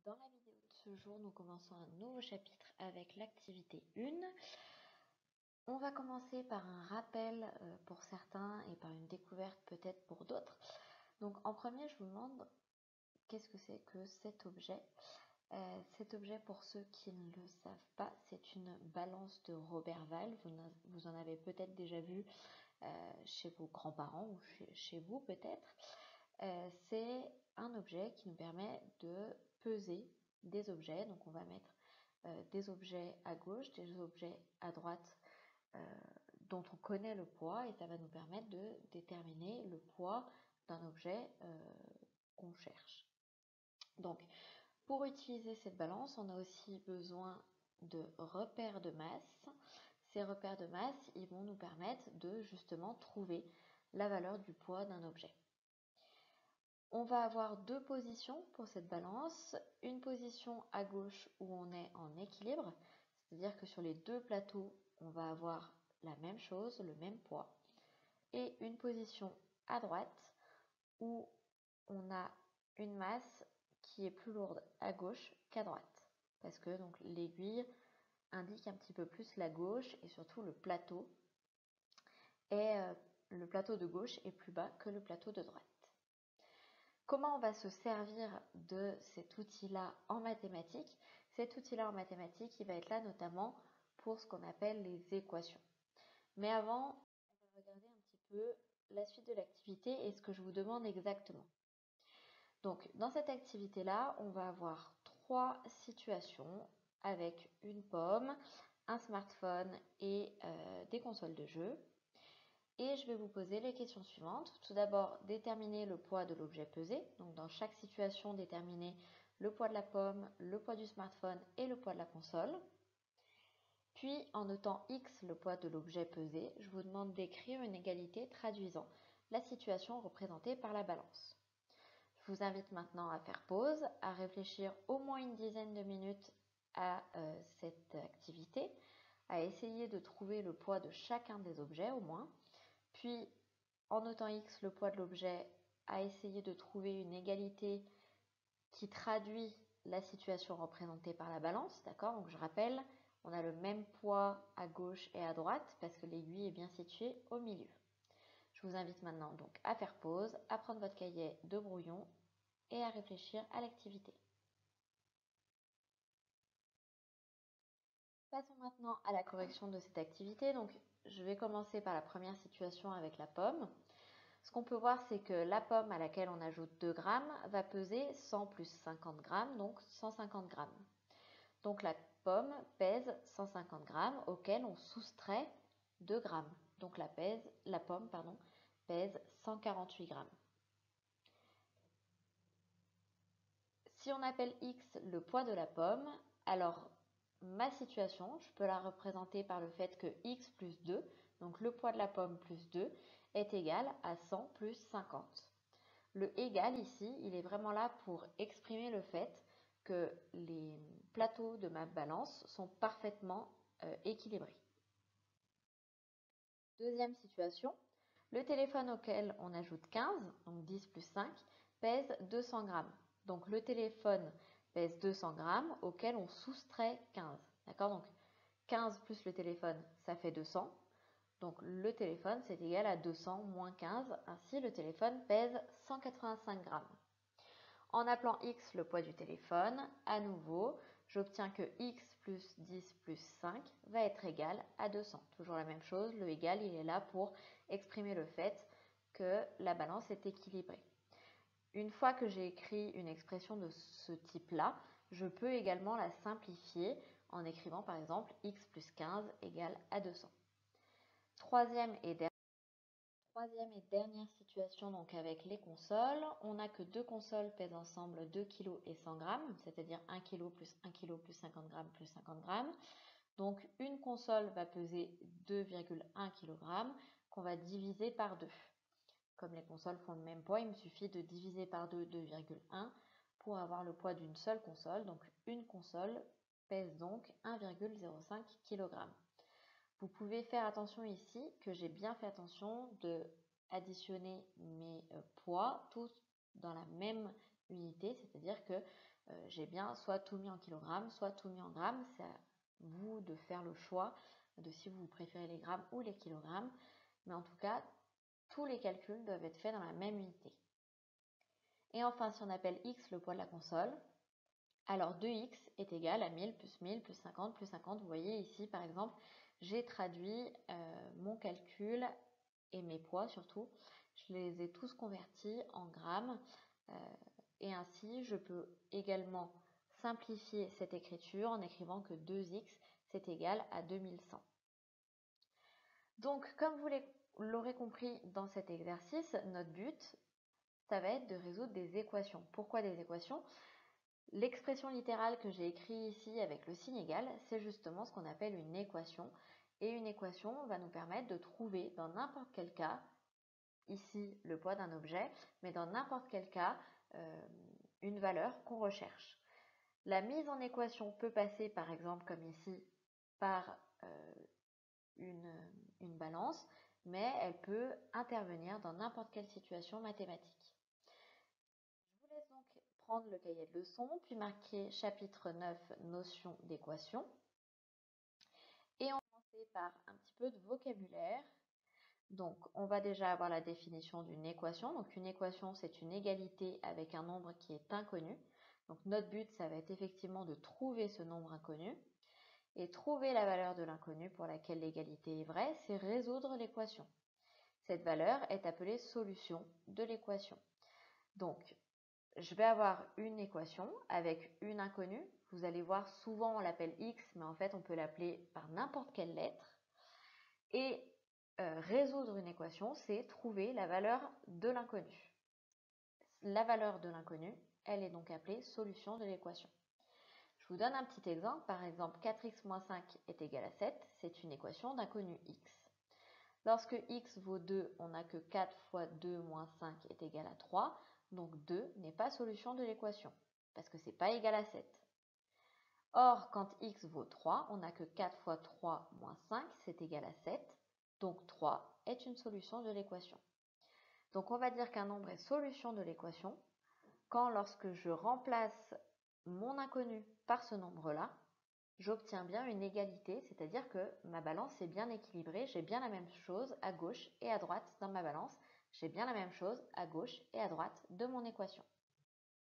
Dans la vidéo de ce jour, nous commençons un nouveau chapitre avec l'activité 1. On va commencer par un rappel pour certains et par une découverte peut-être pour d'autres. Donc en premier, je vous demande qu'est-ce que c'est que cet objet. Cet objet, pour ceux qui ne le savent pas, c'est une balance de Roberval. Vous en avez peut-être déjà vu chez vos grands-parents ou chez vous peut-être. C'est un objet qui nous permet de peser des objets. Donc on va mettre des objets à gauche, des objets à droite dont on connaît le poids et ça va nous permettre de déterminer le poids d'un objet qu'on cherche. Donc pour utiliser cette balance, on a aussi besoin de repères de masse. Ces repères de masse, ils vont nous permettre de justement trouver la valeur du poids d'un objet. On va avoir deux positions pour cette balance, une position à gauche où on est en équilibre, c'est-à-dire que sur les deux plateaux, on va avoir la même chose, le même poids, et une position à droite où on a une masse qui est plus lourde à gauche qu'à droite, parce que donc l'aiguille indique un petit peu plus la gauche et surtout le plateau de gauche est plus bas que le plateau de droite. Comment on va se servir de cet outil-là en mathématiques? Cet outil-là en mathématiques, il va être là notamment pour ce qu'on appelle les équations. Mais avant, on va regarder un petit peu la suite de l'activité et ce que je vous demande exactement. Donc, dans cette activité-là, on va avoir trois situations avec une pomme, un smartphone et des consoles de jeu. Et je vais vous poser les questions suivantes. Tout d'abord, déterminer le poids de l'objet pesé. Donc dans chaque situation, déterminer le poids de la pomme, le poids du smartphone et le poids de la console. Puis, en notant X, le poids de l'objet pesé, je vous demande d'écrire une égalité traduisant la situation représentée par la balance. Je vous invite maintenant à faire pause, à réfléchir au moins une dizaine de minutes à cette activité, à essayer de trouver le poids de chacun des objets au moins. Puis, en notant X, le poids de l'objet, à essayer de trouver une égalité qui traduit la situation représentée par la balance. D'accord? Donc, je rappelle, on a le même poids à gauche et à droite parce que l'aiguille est bien située au milieu. Je vous invite maintenant donc à faire pause, à prendre votre cahier de brouillon et à réfléchir à l'activité. Passons maintenant à la correction de cette activité. Donc, je vais commencer par la première situation avec la pomme. Ce qu'on peut voir, c'est que la pomme à laquelle on ajoute 2 grammes va peser 100 plus 50 grammes, donc 150 grammes. Donc la pomme pèse 150 grammes auquel on soustrait 2 grammes. Donc la pomme pèse 148 grammes. Si on appelle X le poids de la pomme, alors ma situation, je peux la représenter par le fait que X plus 2, donc le poids de la pomme plus 2, est égal à 100 plus 50. Le égal ici, il est vraiment là pour exprimer le fait que les plateaux de ma balance sont parfaitement équilibrés. Deuxième situation, le téléphone auquel on ajoute 15, donc 10 plus 5, pèse 200 grammes. Donc le téléphone pèse 200 grammes auquel on soustrait 15. D'accord? Donc 15 plus le téléphone, ça fait 200. Donc le téléphone, c'est égal à 200 moins 15. Ainsi, le téléphone pèse 185 grammes. En appelant X le poids du téléphone, à nouveau, j'obtiens que X plus 10 plus 5 va être égal à 200. Toujours la même chose, le égal, il est là pour exprimer le fait que la balance est équilibrée. Une fois que j'ai écrit une expression de ce type-là, je peux également la simplifier en écrivant par exemple X plus 15 égale à 200. Troisième et dernière situation donc avec les consoles, on n'a que deux consoles pèsent ensemble 2 kg et 100 g, c'est-à-dire 1 kg plus 1 kg plus 50 g plus 50 g. Donc une console va peser 2,1 kg qu'on va diviser par 2. Comme les consoles font le même poids, il me suffit de diviser par 2 2,1 pour avoir le poids d'une seule console. Donc une console pèse donc 1,05 kg. Vous pouvez faire attention ici que j'ai bien fait attention de additionner mes poids tous dans la même unité, c'est-à-dire que j'ai bien soit tout mis en kilogrammes, soit tout mis en grammes. C'est à vous de faire le choix de si vous préférez les grammes ou les kilogrammes. Mais en tout cas, tous les calculs doivent être faits dans la même unité. Et enfin, si on appelle x le poids de la console, alors 2x est égal à 1000 plus 1000 plus 50 plus 50. Vous voyez ici, par exemple, j'ai traduit mon calcul et mes poids surtout. Je les ai tous convertis en grammes. Et ainsi, je peux également simplifier cette écriture en écrivant que 2x, c'est égal à 2100. Donc, comme vous l'aurez compris dans cet exercice, notre but, ça va être de résoudre des équations. Pourquoi des équations? L'expression littérale que j'ai écrite ici avec le signe égal, c'est justement ce qu'on appelle une équation. Et une équation va nous permettre de trouver dans n'importe quel cas, ici le poids d'un objet, mais dans n'importe quel cas, une valeur qu'on recherche. La mise en équation peut passer par exemple comme ici par une balance, mais elle peut intervenir dans n'importe quelle situation mathématique. Je vous laisse donc prendre le cahier de leçons, puis marquer chapitre 9, notion d'équation. Et on va commencer par un petit peu de vocabulaire. Donc, on va déjà avoir la définition d'une équation. Donc, une équation, c'est une égalité avec un nombre qui est inconnu. Donc, notre but, ça va être effectivement de trouver ce nombre inconnu. Et trouver la valeur de l'inconnu pour laquelle l'égalité est vraie, c'est résoudre l'équation. Cette valeur est appelée solution de l'équation. Donc, je vais avoir une équation avec une inconnue. Vous allez voir, souvent on l'appelle x, mais en fait on peut l'appeler par n'importe quelle lettre. Et résoudre une équation, c'est trouver la valeur de l'inconnu. La valeur de l'inconnu, elle est donc appelée solution de l'équation. Je vous donne un petit exemple. Par exemple, 4x moins 5 est égal à 7. C'est une équation d'inconnu x. Lorsque x vaut 2, on n'a que 4 fois 2 moins 5 est égal à 3. Donc 2 n'est pas solution de l'équation, parce que ce n'est pas égal à 7. Or, quand x vaut 3, on n'a que 4 fois 3 moins 5, c'est égal à 7. Donc 3 est une solution de l'équation. Donc on va dire qu'un nombre est solution de l'équation quand lorsque je remplace mon inconnu par ce nombre-là, j'obtiens bien une égalité, c'est-à-dire que ma balance est bien équilibrée, j'ai bien la même chose à gauche et à droite dans ma balance, j'ai bien la même chose à gauche et à droite de mon équation.